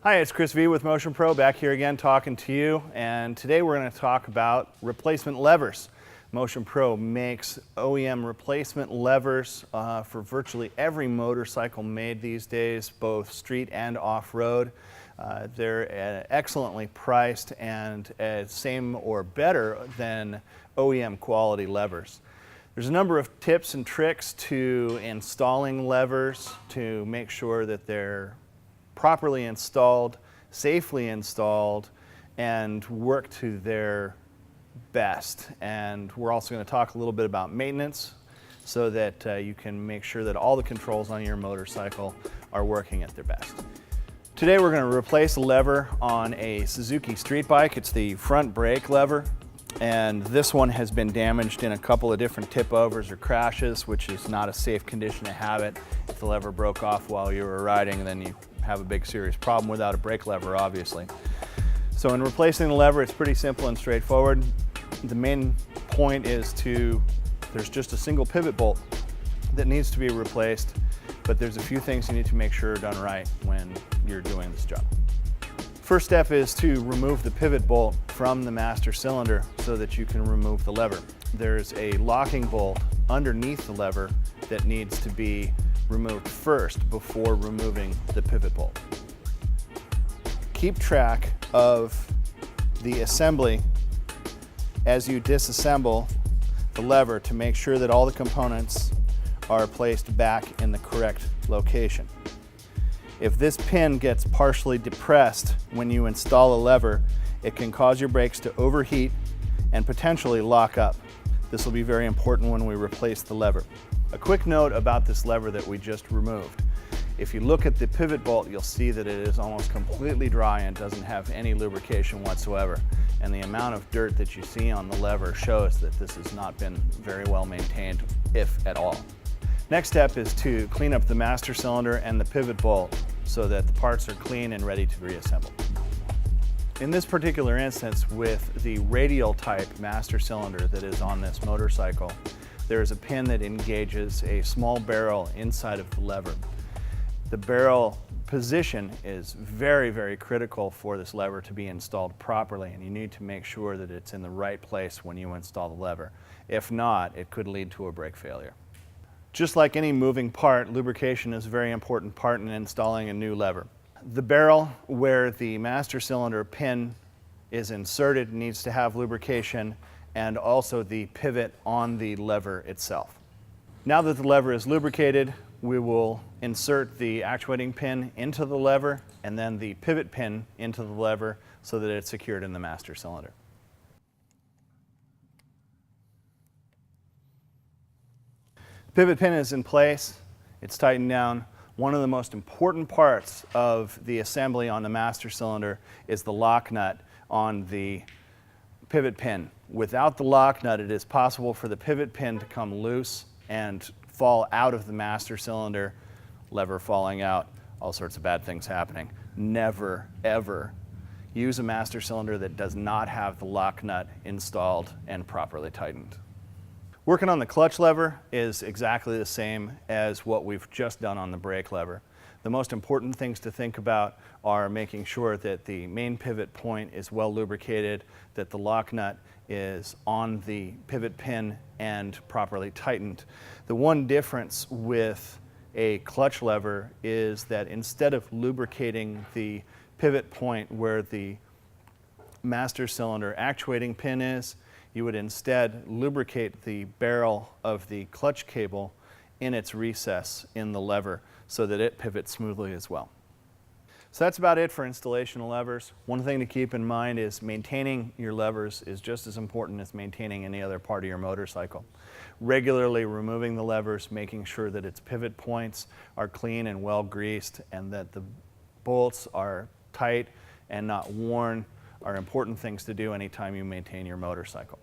Hi, it's Chris V with Motion Pro, back here again talking to you, and today we're going to talk about replacement levers. Motion Pro makes OEM replacement levers for virtually every motorcycle made these days, both street and off-road. They're excellently priced and same or better than OEM quality levers. There's a number of tips and tricks to installing levers to make sure that they're properly installed, safely installed, and work to their best. And we're also going to talk a little bit about maintenance so that you can make sure that all the controls on your motorcycle are working at their best. Today we're going to replace a lever on a Suzuki street bike. It's the front brake lever, and this one has been damaged in a couple of different tip overs or crashes, which is not a safe condition to have it. If the lever broke off while you were riding, then you have a big serious problem without a brake lever, obviously. So in replacing the lever, it's pretty simple and straightforward. The main point is there's just a single pivot bolt that needs to be replaced, but there's a few things you need to make sure are done right when you're doing this job. First step is to remove the pivot bolt from the master cylinder so that you can remove the lever. There's a locking bolt underneath the lever that needs to be removed first before removing the pivot bolt. Keep track of the assembly as you disassemble the lever to make sure that all the components are placed back in the correct location. If this pin gets partially depressed when you install a lever, it can cause your brakes to overheat and potentially lock up. This will be very important when we replace the lever. A quick note about this lever that we just removed. If you look at the pivot bolt, you'll see that it is almost completely dry and doesn't have any lubrication whatsoever. And the amount of dirt that you see on the lever shows that this has not been very well maintained, if at all. Next step is to clean up the master cylinder and the pivot bolt so that the parts are clean and ready to reassemble. In this particular instance, with the radial type master cylinder that is on this motorcycle, there is a pin that engages a small barrel inside of the lever. The barrel position is very, very critical for this lever to be installed properly, and you need to make sure that it's in the right place when you install the lever. If not, it could lead to a brake failure. Just like any moving part, lubrication is a very important part in installing a new lever. The barrel where the master cylinder pin is inserted needs to have lubrication, and also the pivot on the lever itself. Now that the lever is lubricated, we will insert the actuating pin into the lever and then the pivot pin into the lever so that it's secured in the master cylinder. Pivot pin is in place, it's tightened down. One of the most important parts of the assembly on the master cylinder is the lock nut on the pivot pin. Without the lock nut, it is possible for the pivot pin to come loose and fall out of the master cylinder, lever falling out, all sorts of bad things happening. Never, ever use a master cylinder that does not have the lock nut installed and properly tightened. Working on the clutch lever is exactly the same as what we've just done on the brake lever. The most important things to think about are making sure that the main pivot point is well lubricated, that the lock nut is on the pivot pin and properly tightened. The one difference with a clutch lever is that instead of lubricating the pivot point where the master cylinder actuating pin is, you would instead lubricate the barrel of the clutch cable in its recess in the lever so that it pivots smoothly as well. So that's about it for installation of levers. One thing to keep in mind is maintaining your levers is just as important as maintaining any other part of your motorcycle. Regularly removing the levers, making sure that its pivot points are clean and well greased and that the bolts are tight and not worn are important things to do anytime you maintain your motorcycle.